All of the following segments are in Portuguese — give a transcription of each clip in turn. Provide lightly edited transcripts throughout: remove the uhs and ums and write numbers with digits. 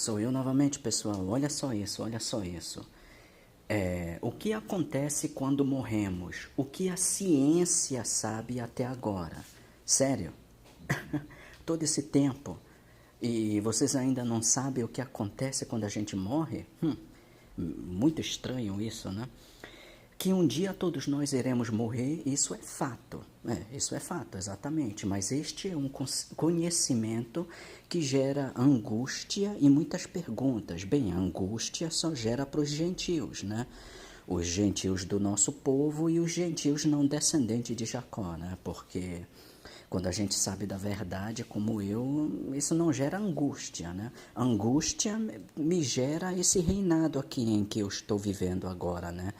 Sou eu novamente, pessoal. Olha só isso, olha só isso. O que acontece quando morremos? O que a ciência sabe até agora? Sério? Todo esse tempo e vocês ainda não sabem o que acontece quando a gente morre? Muito estranho isso, né? Que um dia todos nós iremos morrer, isso é fato. Isso é fato, exatamente. Mas este é um conhecimento que gera angústia e muitas perguntas. Bem, a angústia só gera para os gentios, né? Os gentios do nosso povo e os gentios não descendentes de Jacó, né? Porque quando a gente sabe da verdade, como eu, isso não gera angústia, né? Angústia me gera esse reinado aqui em que eu estou vivendo agora, né?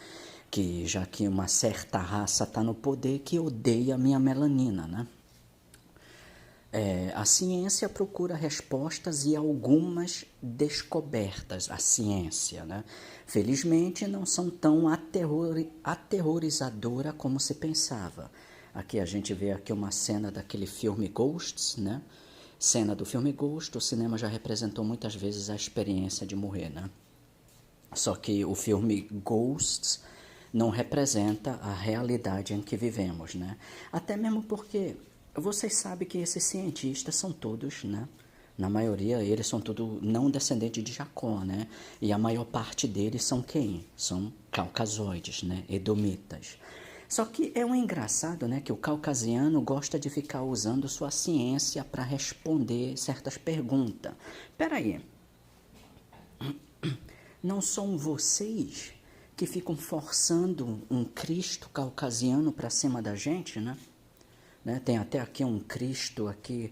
Que já que uma certa raça está no poder que odeia a minha melanina, né? A ciência procura respostas e algumas descobertas, a ciência, né? Felizmente não são tão aterrorizadora como se pensava. Aqui a gente vê aqui uma cena daquele filme Ghosts, né? Cena do filme Ghost, o cinema já representou muitas vezes a experiência de morrer, né? Só que o filme Ghosts não representa a realidade em que vivemos, né? Até mesmo porque vocês sabem que esses cientistas são todos, né? Na maioria, eles são todos não descendentes de Jacó, né? E a maior parte deles são quem? São caucasoides, né? Edomitas. Só que é um engraçado, né? Que o caucasiano gosta de ficar usando sua ciência para responder certas perguntas. Peraí, não são vocês que ficam forçando um Cristo caucasiano para cima da gente, né? Tem até aqui um Cristo aqui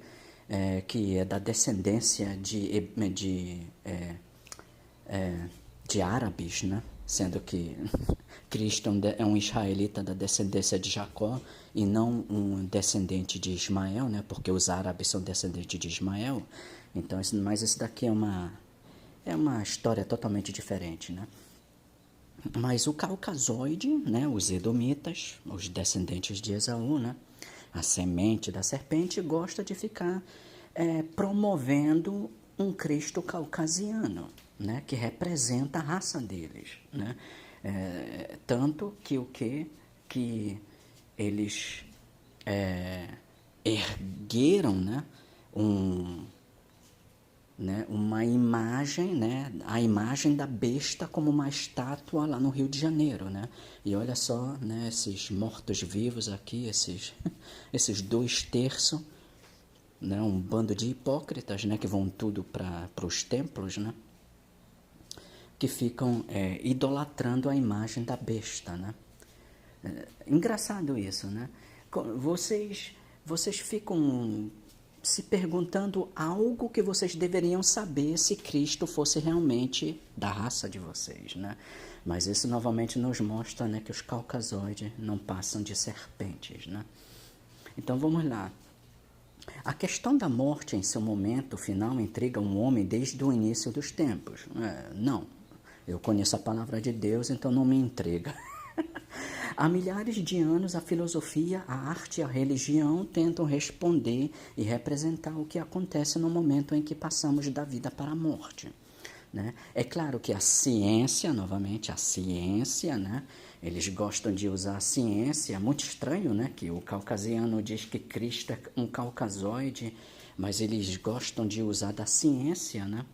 que é da descendência de árabes, né? Sendo que Cristo é um israelita da descendência de Jacó e não um descendente de Ismael, né? Porque os árabes são descendentes de Ismael. Então, mas isso daqui é uma história totalmente diferente, né? Mas o caucasoide, né, os edomitas, os descendentes de Esaú, né, a semente da serpente, gosta de ficar promovendo um Cristo caucasiano, né, que representa a raça deles, né? Tanto que que eles ergueram, uma imagem, né, a imagem da besta como uma estátua lá no Rio de Janeiro, né? E olha só, né, esses mortos-vivos aqui, esses 2/3, né, um bando de hipócritas, né, que vão tudo para os templos, né? Que ficam idolatrando a imagem da besta, né? Engraçado isso, né? Vocês ficam se perguntando algo que vocês deveriam saber se Cristo fosse realmente da raça de vocês, né? Mas isso novamente nos mostra, né, que os caucasoides não passam de serpentes, né? Então vamos lá. A questão da morte em seu momento final intriga um homem desde o início dos tempos. Não, eu conheço a palavra de Deus, então não me intriga. Há milhares de anos, a filosofia, a arte e a religião tentam responder e representar o que acontece no momento em que passamos da vida para a morte, né? É claro que a ciência, novamente, a ciência, né? Eles gostam de usar a ciência. É muito estranho, né? Que o caucasiano diz que Cristo é um caucasoide, mas eles gostam de usar da ciência, né?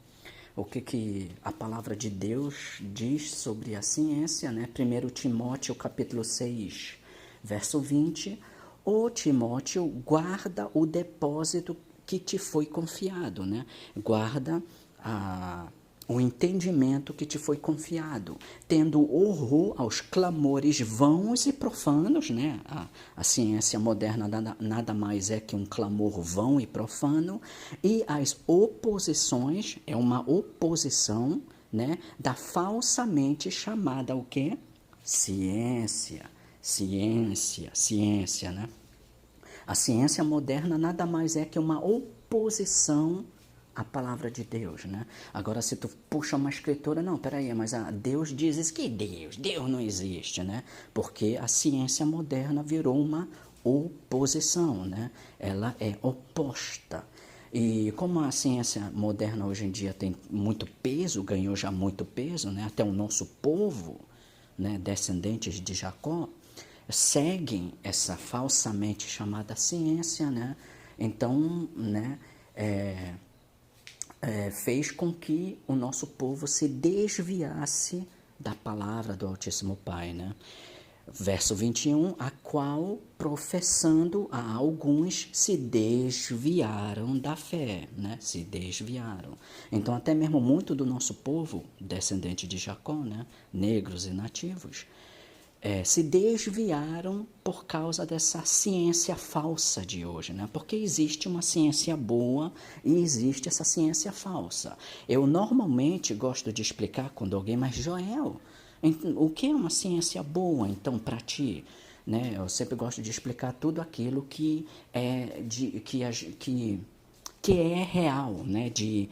O que a palavra de Deus diz sobre a ciência, né? 1 Timóteo capítulo 6, verso 20. Ô Timóteo, guarda o depósito que te foi confiado, né? Guarda o entendimento que te foi confiado, tendo horror aos clamores vãos e profanos, né? A ciência moderna nada mais é que um clamor vão e profano, e as oposições, é uma oposição, né, da falsamente chamada o quê? Ciência, né? A ciência moderna nada mais é que uma oposição a palavra de Deus, né? Agora, se tu puxa uma escritura, não, peraí, mas Deus diz isso, que Deus não existe, né? Porque a ciência moderna virou uma oposição, né? Ela é oposta. E como a ciência moderna hoje em dia tem muito peso, ganhou já muito peso, né? Até o nosso povo, né, descendentes de Jacó, seguem essa falsamente chamada ciência, né? Então, né, fez com que o nosso povo se desviasse da palavra do Altíssimo Pai, né? Verso 21, a qual, professando a alguns, se desviaram da fé, né? Se desviaram. Então, até mesmo muito do nosso povo, descendente de Jacó, né? Negros e nativos, se desviaram por causa dessa ciência falsa de hoje, né? Porque existe uma ciência boa e existe essa ciência falsa. Eu normalmente gosto de explicar quando alguém, mas Joel, o que é uma ciência boa, então, para ti? Né? Eu sempre gosto de explicar tudo aquilo que é, que é real, né? Que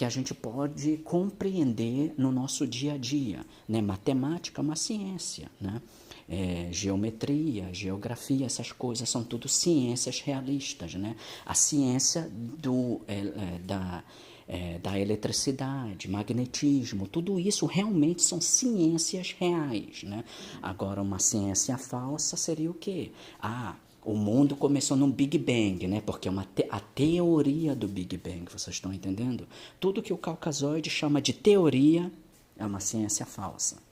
a gente pode compreender no nosso dia a dia. Né? Matemática é uma ciência, né? Geometria, geografia, essas coisas são tudo ciências realistas. Né? A ciência da eletricidade, magnetismo, tudo isso realmente são ciências reais. Né? Agora, uma ciência falsa seria o quê? O mundo começou num Big Bang, né? Porque é a teoria do Big Bang, vocês estão entendendo? Tudo que o Caucasoide chama de teoria é uma ciência falsa.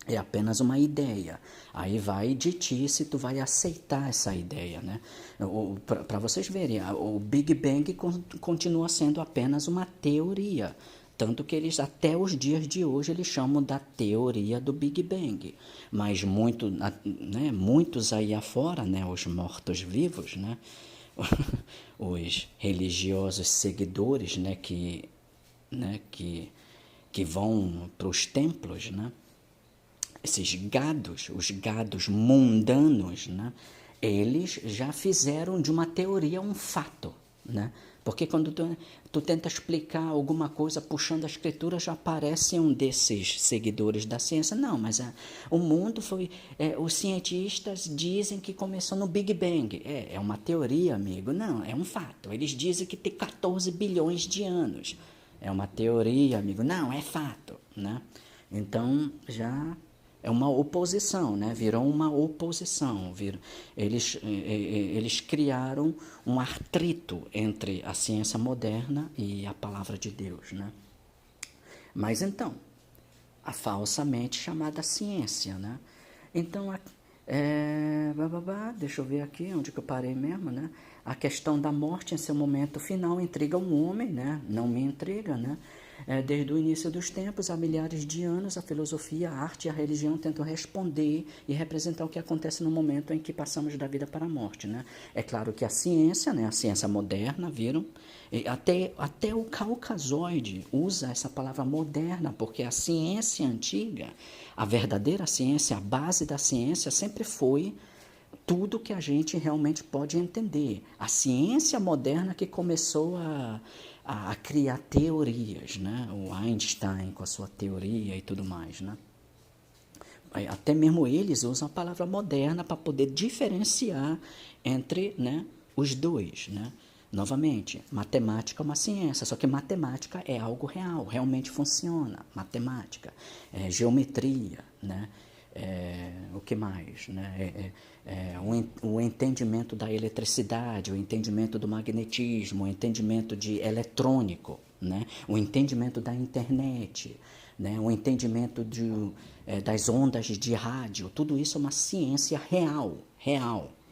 É apenas uma ideia. Aí vai de ti se tu vai aceitar essa ideia, né? Para vocês verem, o Big Bang continua sendo apenas uma teoria. Tanto que eles, até os dias de hoje, eles chamam da teoria do Big Bang. Mas muitos aí afora, né, os mortos-vivos, né, os religiosos seguidores, né, que vão para os templos, né, esses gados, os gados mundanos, né, eles já fizeram de uma teoria um fato, né? Porque quando tu tenta explicar alguma coisa puxando a escritura, já aparece um desses seguidores da ciência. Não, mas o mundo foi... os cientistas dizem que começou no Big Bang. É uma teoria, amigo. Não, é um fato. Eles dizem que tem 14 bilhões de anos. É uma teoria, amigo. Não, é fato, né? Então, já... é uma oposição, né? Virou uma oposição. Eles criaram um atrito entre a ciência moderna e a palavra de Deus, né? Mas então, a falsamente chamada ciência, né? Então, deixa eu ver aqui onde que eu parei mesmo, né? A questão da morte em seu momento final intriga um homem, né? Não me intriga, né? Desde o início dos tempos, há milhares de anos, a filosofia, a arte e a religião tentam responder e representar o que acontece no momento em que passamos da vida para a morte, né? É claro que a ciência, né, a ciência moderna, viram? Até o Caucasoide usa essa palavra moderna, porque a ciência antiga, a verdadeira ciência, a base da ciência sempre foi tudo que a gente realmente pode entender. A ciência moderna que começou a criar teorias, né? O Einstein com a sua teoria e tudo mais, né? Até mesmo eles usam a palavra moderna para poder diferenciar entre, né, os dois, né? Novamente, matemática é uma ciência, só que matemática é algo real, realmente funciona. Matemática, geometria, né? O que mais? Né? O entendimento da eletricidade, o entendimento do magnetismo, o entendimento de eletrônico, né? O entendimento da internet, né? O entendimento das ondas de rádio, tudo isso é uma ciência real,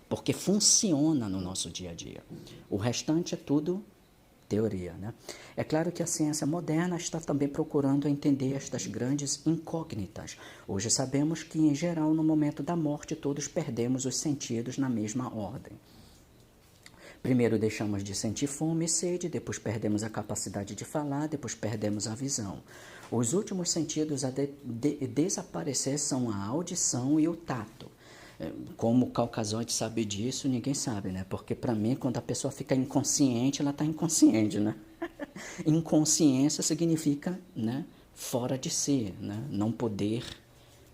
porque funciona no nosso dia a dia. O restante é tudo teoria, né? É claro que a ciência moderna está também procurando entender estas grandes incógnitas. Hoje sabemos que, em geral, no momento da morte, todos perdemos os sentidos na mesma ordem. Primeiro deixamos de sentir fome e sede, depois perdemos a capacidade de falar, depois perdemos a visão. Os últimos sentidos a desaparecer são a audição e o tato. Como o Caucasoide sabe disso, ninguém sabe, né? Porque para mim, quando a pessoa fica inconsciente, ela está inconsciente, né? Inconsciência significa, né, fora de si, né? Não poder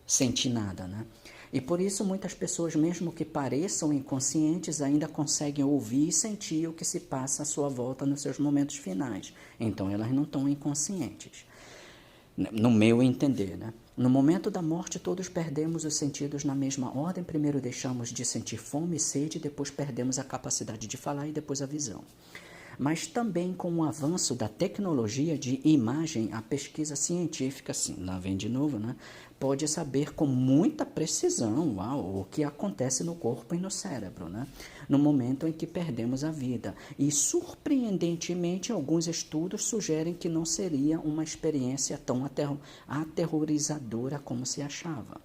sentir nada, né? E por isso muitas pessoas, mesmo que pareçam inconscientes, ainda conseguem ouvir e sentir o que se passa à sua volta nos seus momentos finais. Então elas não estão inconscientes, no meu entender, né? No momento da morte, todos perdemos os sentidos na mesma ordem. Primeiro deixamos de sentir fome e sede, depois perdemos a capacidade de falar e depois a visão. Mas também com o avanço da tecnologia de imagem, a pesquisa científica, sim, lá vem de novo, né? Pode saber com muita precisão o que acontece no corpo e no cérebro, né? No momento em que perdemos a vida. E, surpreendentemente, alguns estudos sugerem que não seria uma experiência tão aterrorizadora como se achava.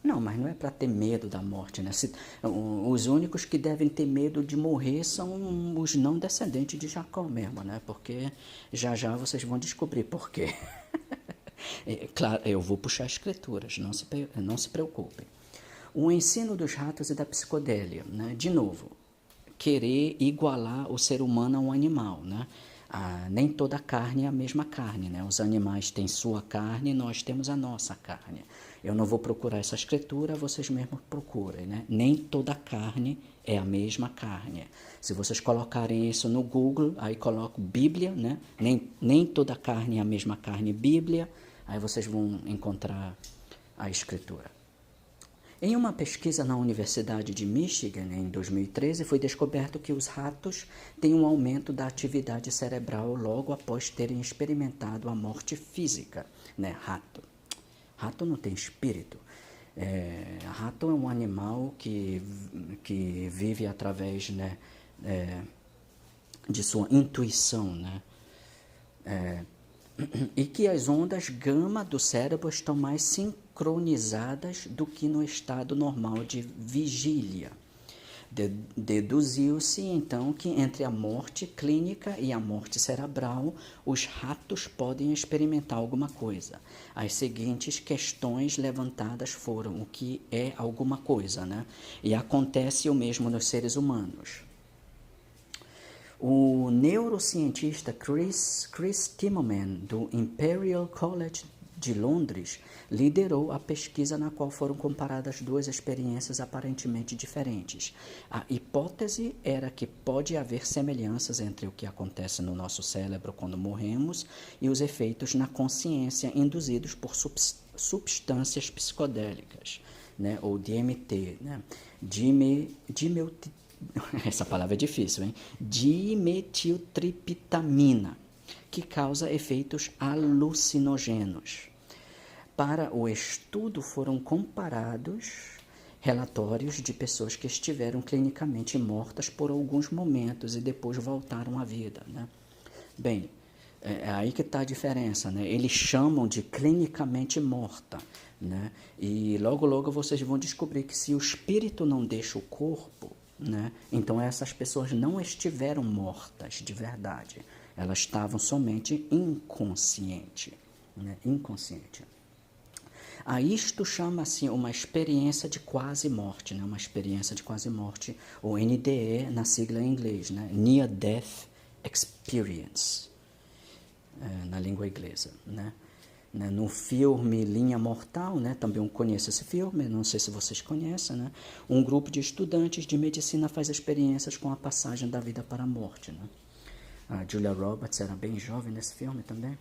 Não, mas não é para ter medo da morte, né? Os únicos que devem ter medo de morrer são os não descendentes de Jacó mesmo, né? Porque já já vocês vão descobrir por quê. Claro, eu vou puxar escrituras, não se preocupem. O ensino dos ratos e da psicodélia, né? De novo, querer igualar o ser humano a um animal, né? Nem toda carne é a mesma carne, né? Os animais têm sua carne, nós temos a nossa carne. Eu não vou procurar essa escritura, vocês mesmos procurem, né? Nem toda carne é a mesma carne. Se vocês colocarem isso no Google, aí coloco Bíblia, né? Nem toda carne é a mesma carne, Bíblia, aí vocês vão encontrar a escritura. Em uma pesquisa na Universidade de Michigan, em 2013, foi descoberto que os ratos têm um aumento da atividade cerebral logo após terem experimentado a morte física, né? Rato não tem espírito. Rato é um animal que vive através, né, de sua intuição, né? E que as ondas gama do cérebro estão mais sincronizadas do que no estado normal de vigília. Deduziu-se, então, que entre a morte clínica e a morte cerebral, os ratos podem experimentar alguma coisa. As seguintes questões levantadas foram: o que é alguma coisa, né? E acontece o mesmo nos seres humanos. O neurocientista Chris Timmerman, do Imperial College de Londres, liderou a pesquisa na qual foram comparadas duas experiências aparentemente diferentes. A hipótese era que pode haver semelhanças entre o que acontece no nosso cérebro quando morremos e os efeitos na consciência induzidos por substâncias psicodélicas, né, ou DMT, né, essa palavra é difícil, hein? Dimetiltriptamina, que causa efeitos alucinógenos. Para o estudo foram comparados relatórios de pessoas que estiveram clinicamente mortas por alguns momentos e depois voltaram à vida, né? Bem, é aí que está a diferença, né? Eles chamam de clinicamente morta, né? E logo logo vocês vão descobrir que se o espírito não deixa o corpo, né, então essas pessoas não estiveram mortas de verdade. Elas estavam somente inconscientes, né? Inconsciente. A isto chama-se uma experiência de quase morte, né? Uma experiência de quase morte, ou NDE na sigla em inglês, né? Near Death Experience, na língua inglesa, né? No filme Linha Mortal, né, também eu conheço esse filme, não sei se vocês conhecem, né, um grupo de estudantes de medicina faz experiências com a passagem da vida para a morte, né. A Julia Roberts era bem jovem nesse filme também.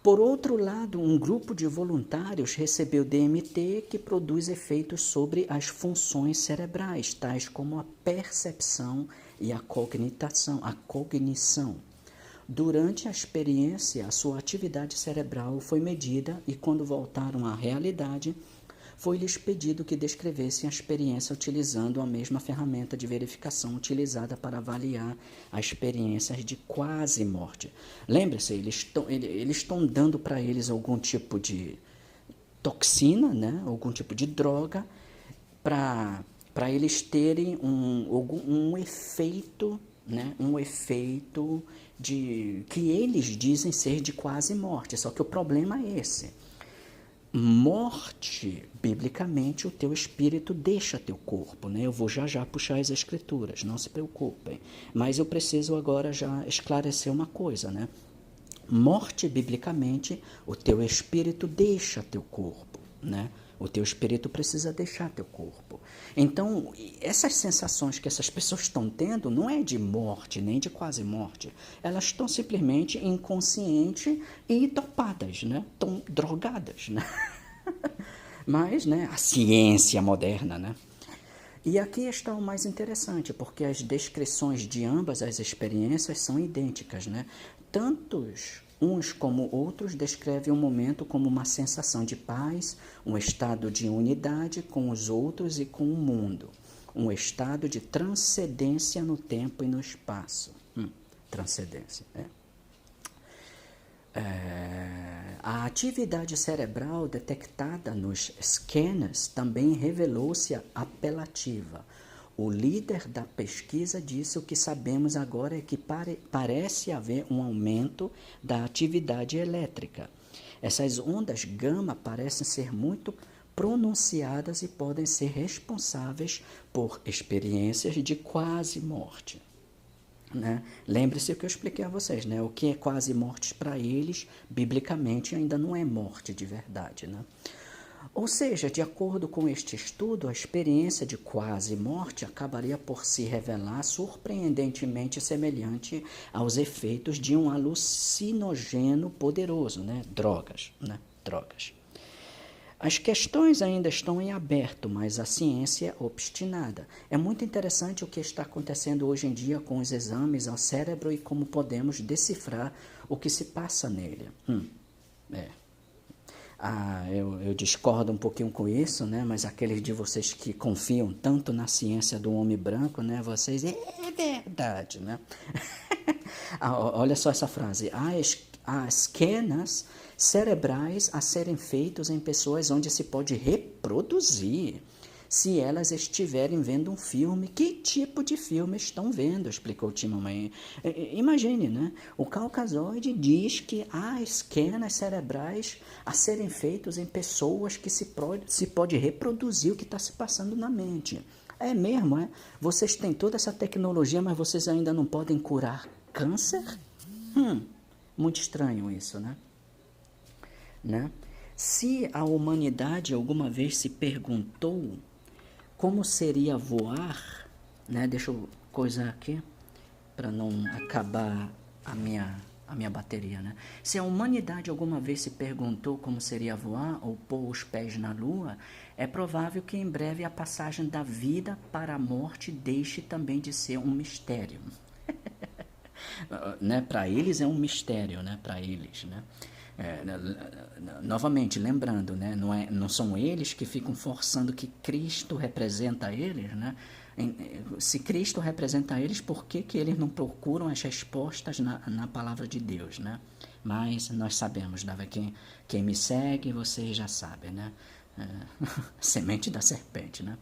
Por outro lado, um grupo de voluntários recebeu DMT que produz efeitos sobre as funções cerebrais, tais como a percepção e a cognição. Durante a experiência, a sua atividade cerebral foi medida e, quando voltaram à realidade, foi-lhes pedido que descrevessem a experiência utilizando a mesma ferramenta de verificação utilizada para avaliar as experiências de quase morte. Lembre-se, eles estão dando para eles algum tipo de toxina, né? Algum tipo de droga, para eles terem um efeito, né? Um efeito que eles dizem ser de quase morte, só que o problema é esse. Morte, biblicamente, o teu espírito deixa teu corpo, né? Eu vou já puxar as escrituras, não se preocupem. Mas eu preciso agora já esclarecer uma coisa, né? Morte, biblicamente, o teu espírito deixa teu corpo, né? O teu espírito precisa deixar teu corpo. Então, essas sensações que essas pessoas estão tendo não é de morte, nem de quase morte. Elas estão simplesmente inconscientes e dopadas, né? Estão drogadas, né? Mas, né, a ciência moderna, né? E aqui está o mais interessante, porque as descrições de ambas as experiências são idênticas, né? Tantos uns como outros descrevem o momento como uma sensação de paz, um estado de unidade com os outros e com o mundo, um estado de transcendência no tempo e no espaço. Transcendência, né? A atividade cerebral detectada nos scanners também revelou-se apelativa. O líder da pesquisa disse: o que sabemos agora é que parece haver um aumento da atividade elétrica. Essas ondas gama parecem ser muito pronunciadas e podem ser responsáveis por experiências de quase morte. Né? Lembre-se o que eu expliquei a vocês, né? O que é quase morte para eles, biblicamente, ainda não é morte de verdade. Né? Ou seja, de acordo com este estudo, a experiência de quase morte acabaria por se revelar surpreendentemente semelhante aos efeitos de um alucinogênio poderoso, né? Drogas, né? Drogas. As questões ainda estão em aberto, mas a ciência é obstinada. É muito interessante o que está acontecendo hoje em dia com os exames ao cérebro e como podemos decifrar o que se passa nele. Eu discordo um pouquinho com isso, né? Mas aqueles de vocês que confiam tanto na ciência do homem branco, né? Vocês, é verdade, né? Olha só essa frase. Há esquemas cerebrais a serem feitos em pessoas onde se pode reproduzir. Se elas estiverem vendo um filme, que tipo de filme estão vendo? Explicou Timothy. Imagine, né? O Caucasoide diz que há esquemas cerebrais a serem feitos em pessoas que se pode reproduzir o que está se passando na mente. É mesmo, é? Vocês têm toda essa tecnologia, mas vocês ainda não podem curar câncer? Muito estranho isso, né? Se a humanidade alguma vez se perguntou como seria voar, né? Deixa eu coisar aqui para não acabar a minha bateria, né? Se a humanidade alguma vez se perguntou como seria voar ou pôr os pés na lua, é provável que em breve a passagem da vida para a morte deixe também de ser um mistério. Né? Para eles é um mistério, né? Para eles, né? Novamente, lembrando, né? Não são eles que ficam forçando que Cristo representa eles, né? Se Cristo representa eles, por que eles não procuram as respostas na palavra de Deus, né? Mas nós sabemos, né? Quem me segue, vocês já sabem, né? Semente da serpente, né?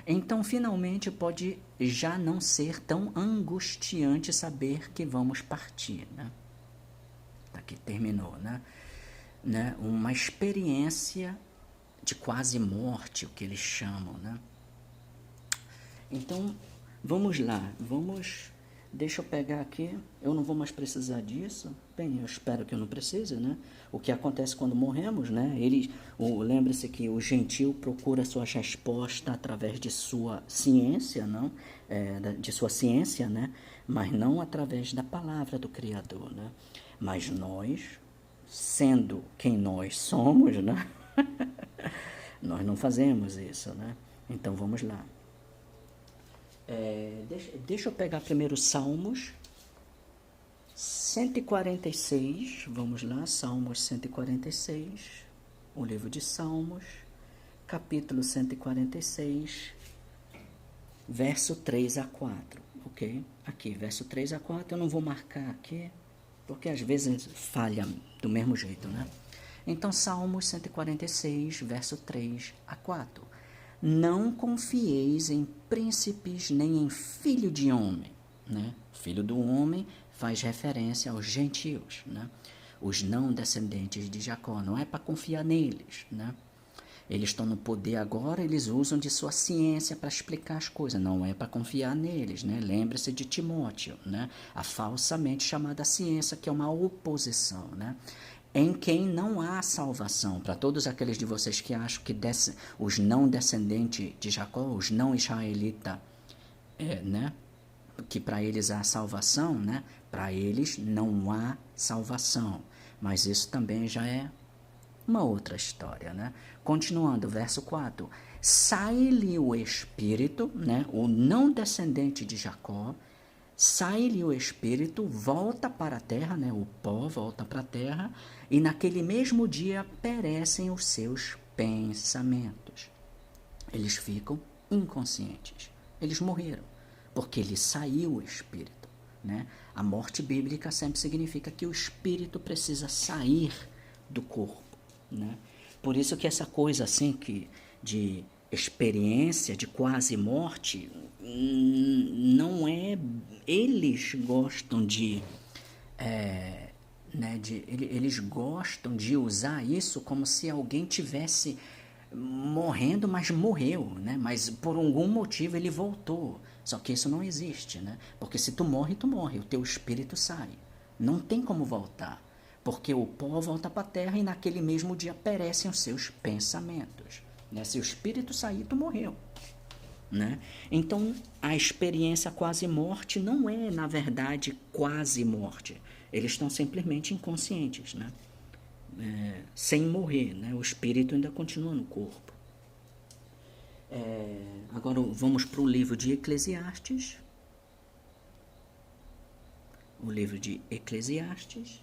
Então, finalmente, pode já não ser tão angustiante saber que vamos partir, né? Aqui terminou, né? Uma experiência de quase morte, o que eles chamam, né? Então, vamos lá, deixa eu pegar aqui, eu não vou mais precisar disso, bem, eu espero que eu não precise, né? O que acontece quando morremos, né? Lembre-se que o gentil procura suas respostas através de sua ciência, não? De sua ciência, né? Mas não através da palavra do Criador, né? Mas nós, sendo quem nós somos, né? Nós não fazemos isso, né? Então, vamos lá. Deixa eu pegar primeiro Salmos 146, vamos lá, Salmos 146, o livro de Salmos, capítulo 146, verso 3 a 4, ok? Aqui, verso 3 a 4, eu não vou marcar aqui, porque às vezes falha do mesmo jeito, né? Então, Salmos 146, verso 3 a 4. Não confieis em príncipes nem em filho de homem, né? Filho do homem faz referência aos gentios, né? Os não descendentes de Jacó. Não é para confiar neles, né? Eles estão no poder agora, eles usam de sua ciência para explicar as coisas. Não é para confiar neles, né? Lembre-se de Timóteo, né? A falsamente chamada ciência, que é uma oposição, né? em quem não há salvação. Para todos aqueles de vocês que acham que os não descendentes de Jacó, os não israelitas, né? Que para eles há salvação, né? Para eles não há salvação. Mas isso também já é uma outra história, né? Continuando, verso 4. Sai-lhe o espírito, né? O não descendente de Jacó, sai-lhe o espírito, volta para a terra, né? O pó volta para a terra, e naquele mesmo dia perecem os seus pensamentos. Eles ficam inconscientes. Eles morreram, porque lhe saiu o espírito, né? A morte bíblica sempre significa que o espírito precisa sair do corpo, né? Por isso que essa coisa assim que de experiência de quase morte não é. Eles gostam eles gostam de usar isso como se alguém tivesse morrendo, mas morreu, né? Mas por algum motivo ele voltou. Só que isso não existe, né? Porque se tu morre, o teu espírito sai. Não tem como voltar, porque o pó volta para a terra e naquele mesmo dia perecem os seus pensamentos, né? Se o espírito sair, tu morreu, né? Então, a experiência quase morte não é, na verdade, quase morte. Eles estão simplesmente inconscientes, né? Sem morrer, né? O espírito ainda continua no corpo. Agora vamos para o livro de Eclesiastes. O livro de Eclesiastes,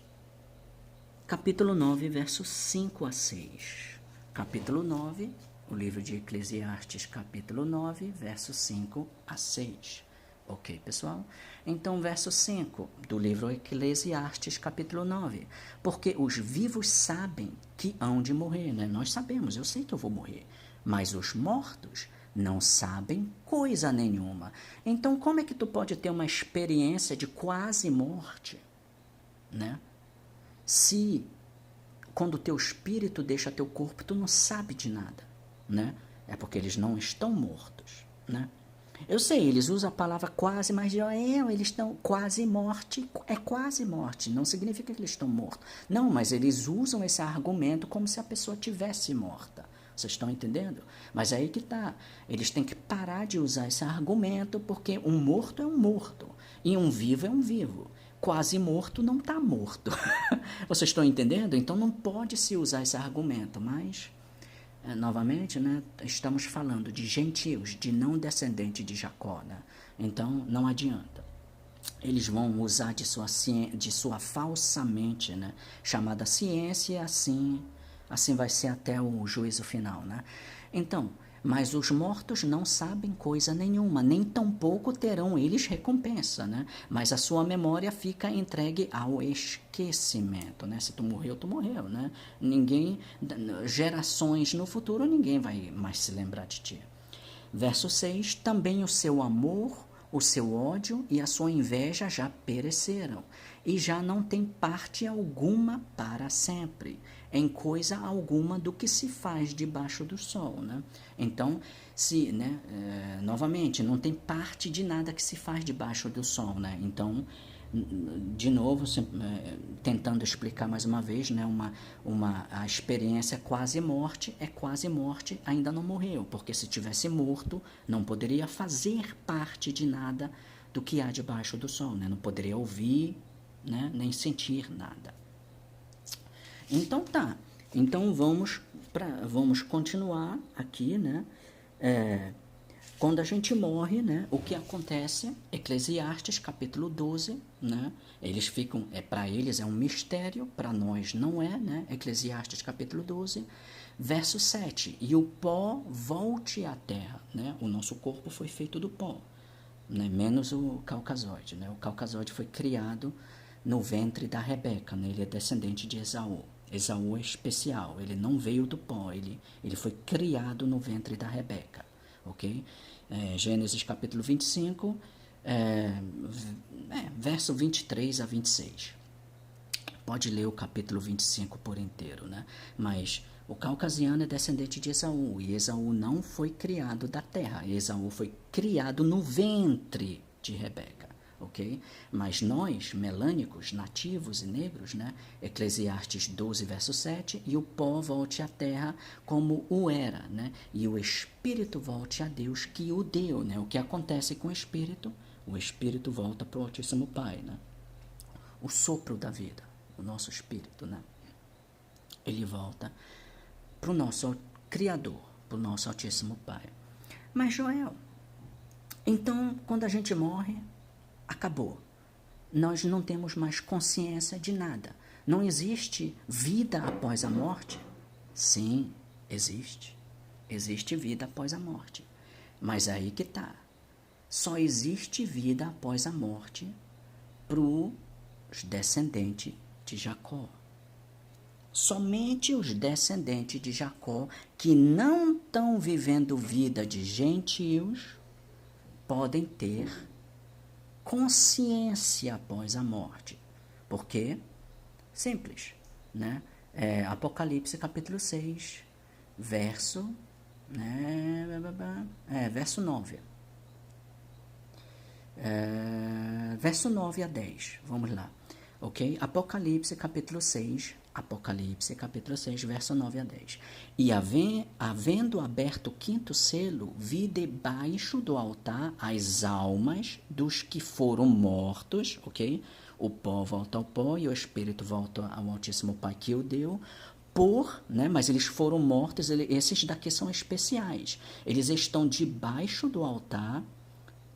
capítulo 9, versos 5 a 6. Capítulo 9, o livro de Eclesiastes, capítulo 9, versos 5 a 6. Ok, pessoal? Então, verso 5 do livro Eclesiastes, capítulo 9. Porque os vivos sabem que hão de morrer, né? Nós sabemos, eu sei que eu vou morrer. Mas os mortos não sabem coisa nenhuma. Então, como é que tu pode ter uma experiência de quase morte, né? Se, quando o teu espírito deixa teu corpo, tu não sabe de nada, né? É porque eles não estão mortos, né? Eu sei, eles usam a palavra quase, mas eles estão quase morte, é quase morte, não significa que eles estão mortos. Não, mas eles usam esse argumento como se a pessoa tivesse morta. Vocês estão entendendo? Mas aí que tá, eles têm que parar de usar esse argumento, porque um morto é um morto, e um vivo é um vivo. Quase morto não está morto. Vocês estão entendendo? Então não pode se usar esse argumento, mas... novamente, né, estamos falando de gentios, de não descendente de Jacó, né? Então não adianta. Eles vão usar de sua falsa mente, né, chamada ciência, e assim vai ser até o juízo final, né? Então, mas os mortos não sabem coisa nenhuma, nem tampouco terão eles recompensa, né? Mas a sua memória fica entregue ao esquecimento, né? Se tu morreu, né? Gerações no futuro, ninguém vai mais se lembrar de ti. Verso 6, também o seu amor, o seu ódio e a sua inveja já pereceram, e já não tem parte alguma para sempre, em coisa alguma do que se faz debaixo do sol, né? Então, novamente, não tem parte de nada que se faz debaixo do sol, né? Então, de novo, tentando explicar mais uma vez, né? A experiência quase morte, ainda não morreu, porque se tivesse morto, não poderia fazer parte de nada do que há debaixo do sol, né? Não poderia ouvir, né? Nem sentir nada. Então tá, então vamos continuar aqui, né? Quando a gente morre, né? O que acontece? Eclesiastes capítulo 12, né? Eles ficam, para eles é um mistério, para nós não é, né? Eclesiastes capítulo 12, verso 7, e o pó volte à terra, né? O nosso corpo foi feito do pó, né? Menos o caucasoide, né? O caucasoide foi criado no ventre da Rebeca, né? Ele é descendente de Esaú. Esaú é especial, ele não veio do pó, ele foi criado no ventre da Rebeca, ok? Gênesis capítulo 25, verso 23 a 26. Pode ler o capítulo 25 por inteiro, né? Mas o caucasiano é descendente de Esaú, e Esaú não foi criado da terra, Esaú foi criado no ventre de Rebeca, ok? Mas nós, melânicos, nativos e negros, né? Eclesiastes 12, verso 7, e o pó volte à terra como o era, né? E o espírito volte a Deus que o deu, né? O que acontece com o espírito? O espírito volta para o Altíssimo Pai, né? O sopro da vida, o nosso espírito, né? Ele volta para o nosso Criador, para o nosso Altíssimo Pai. Mas, Joel, então, quando a gente morre, acabou. Nós não temos mais consciência de nada. Não existe vida após a morte? Sim, existe. Existe vida após a morte. Mas aí que está. Só existe vida após a morte para os descendentes de Jacó. Somente os descendentes de Jacó que não estão vivendo vida de gentios podem ter consciência após a morte. Por quê? Simples, né? Apocalipse capítulo 6, verso 9. Verso 9 a 10, vamos lá, ok? Apocalipse capítulo 6, verso 9 a 10. E havendo aberto o quinto selo, vi debaixo do altar as almas dos que foram mortos, ok? O pó volta ao pó e o espírito volta ao Altíssimo Pai que o deu, né? Mas eles foram mortos, esses daqui são especiais. Eles estão debaixo do altar,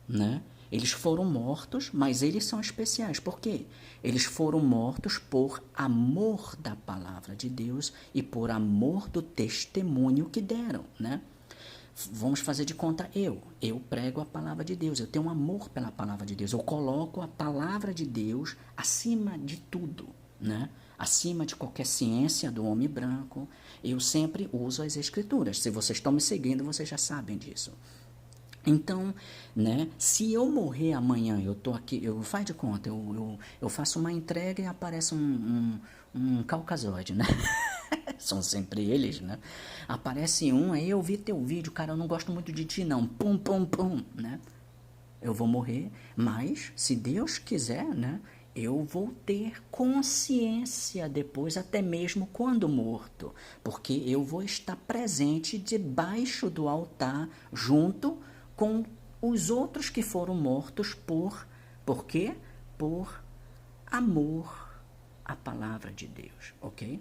né? Eles foram mortos, mas eles são especiais. Por quê? Eles foram mortos por amor da palavra de Deus e por amor do testemunho que deram, né? Vamos fazer de conta eu prego a palavra de Deus, eu tenho um amor pela palavra de Deus, eu coloco a palavra de Deus acima de tudo, né? Acima de qualquer ciência do homem branco. Eu sempre uso as escrituras. Se vocês estão me seguindo, vocês já sabem disso. Então, né, se eu morrer amanhã, eu tô aqui, faz de conta, eu faço uma entrega e aparece um caucasoide, né? São sempre eles, né? Aparece um, aí eu vi teu vídeo, cara, eu não gosto muito de ti não, pum, pum, pum, né? Eu vou morrer, mas se Deus quiser, né, eu vou ter consciência depois, até mesmo quando morto, porque eu vou estar presente debaixo do altar, junto com os outros que foram mortos por quê? Por amor à palavra de Deus, ok?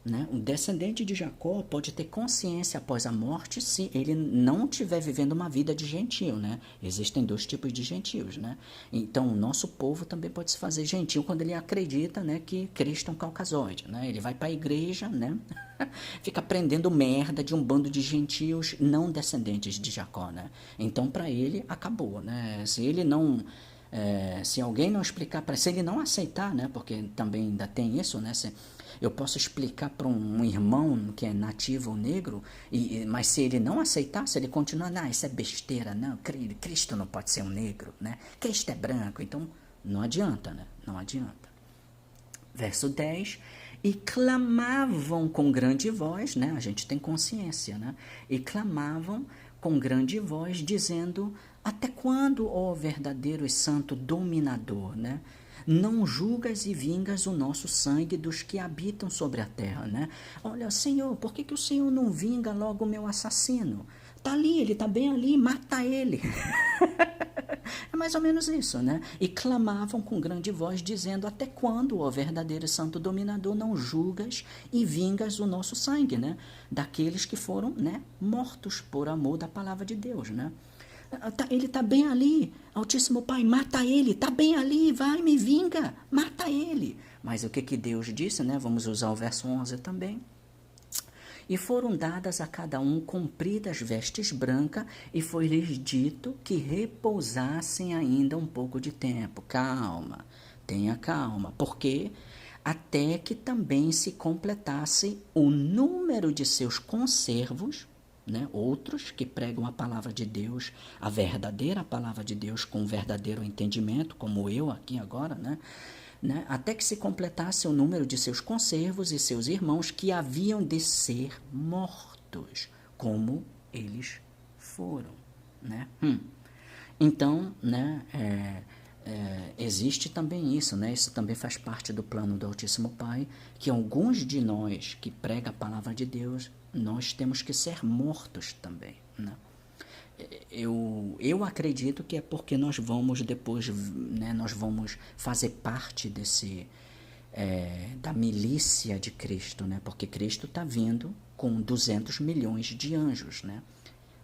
Né? Um descendente de Jacó pode ter consciência após a morte se ele não estiver vivendo uma vida de gentio, né? Existem dois tipos de gentios, né? Então, o nosso povo também pode se fazer gentio quando ele acredita, né, que Cristo é um caucasoide, né? Ele vai para a igreja, né? Fica aprendendo merda de um bando de gentios não descendentes de Jacó, né? Então, para ele, acabou, né? Se ele não... se alguém não explicar para... Se ele não aceitar, né? Porque também ainda tem isso, né? Eu posso explicar para um irmão que é nativo ou negro, mas se ele não aceitar, se ele continuar, não, isso é besteira, não, Cristo não pode ser um negro, né? Cristo é branco, então não adianta, né? Não adianta. Verso 10, e clamavam com grande voz, né? A gente tem consciência, né? E clamavam com grande voz, dizendo, até quando, ó verdadeiro e santo dominador, né? Não julgas e vingas o nosso sangue dos que habitam sobre a terra, né? Olha, Senhor, por que o Senhor não vinga logo o meu assassino? Tá ali, ele tá bem ali, mata ele. É mais ou menos isso, né? E clamavam com grande voz, dizendo, até quando, ó verdadeiro e santo dominador, não julgas e vingas o nosso sangue, né? Daqueles que foram, né, mortos por amor da palavra de Deus, né? Ele está bem ali, Altíssimo Pai, mata ele, está bem ali, vai, me vinga, mata ele. Mas o que Deus disse, né? Vamos usar o verso 11 também. E foram dadas a cada um compridas vestes brancas, e foi-lhes dito que repousassem ainda um pouco de tempo. Calma, tenha calma, porque até que também se completasse o número de seus conservos, né? Outros que pregam a palavra de Deus, a verdadeira palavra de Deus com o verdadeiro entendimento, como eu aqui agora, né? Até que se completasse o número de seus conservos e seus irmãos que haviam de ser mortos, como eles foram, né? Então, né, existe também isso, né? Isso também faz parte do plano do Altíssimo Pai, que alguns de nós que prega a palavra de Deus, nós temos que ser mortos também, né? Eu acredito que é porque nós vamos depois, né, nós vamos fazer parte da milícia de Cristo, né? Porque Cristo está vindo com 200 milhões de anjos, né?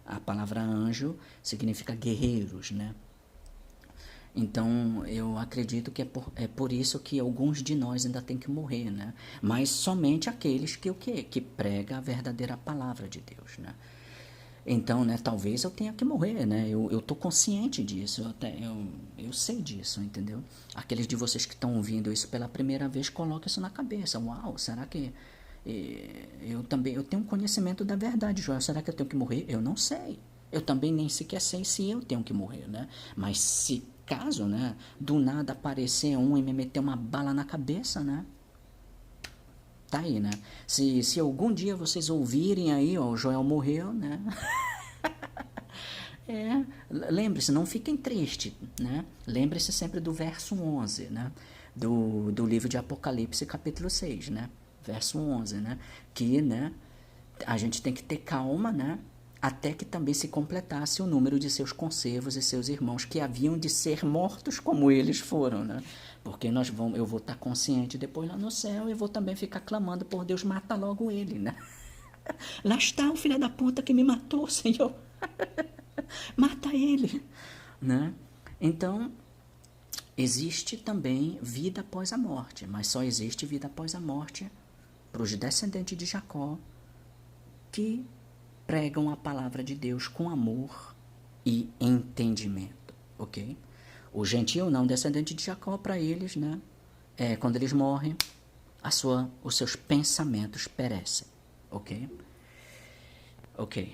A palavra anjo significa guerreiros, né? Então, eu acredito que é por isso que alguns de nós ainda tem que morrer, né? Mas somente aqueles que o quê? Que prega a verdadeira palavra de Deus, né? Então, né, talvez eu tenha que morrer, né? Eu tô consciente disso, eu sei disso, entendeu? Aqueles de vocês que estão ouvindo isso pela primeira vez, coloquem isso na cabeça. Uau, será que eu também eu tenho conhecimento da verdade, Joel? Será que eu tenho que morrer? Eu não sei. Eu também nem sequer sei se eu tenho que morrer, né? Mas se caso, né, do nada aparecer um e me meter uma bala na cabeça, né? Tá aí, né? Se algum dia vocês ouvirem aí, ó, o Joel morreu, né? Lembre-se, não fiquem tristes, né? Lembre-se sempre do verso 11, né? Do livro de Apocalipse, capítulo 6, né? Verso 11, né? Que, né, a gente tem que ter calma, né? Até que também se completasse o número de seus conservos e seus irmãos que haviam de ser mortos como eles foram, né? Porque eu vou estar consciente depois lá no céu e vou também ficar clamando por Deus, mata logo ele, né? Lá está o filho da puta que me matou, Senhor. Mata ele, né? Então, existe também vida após a morte, mas só existe vida após a morte para os descendentes de Jacó que pregam a palavra de Deus com amor e entendimento, ok? O gentio não descendente de Jacó, para eles, né? Quando eles morrem, os seus pensamentos perecem, ok? Ok.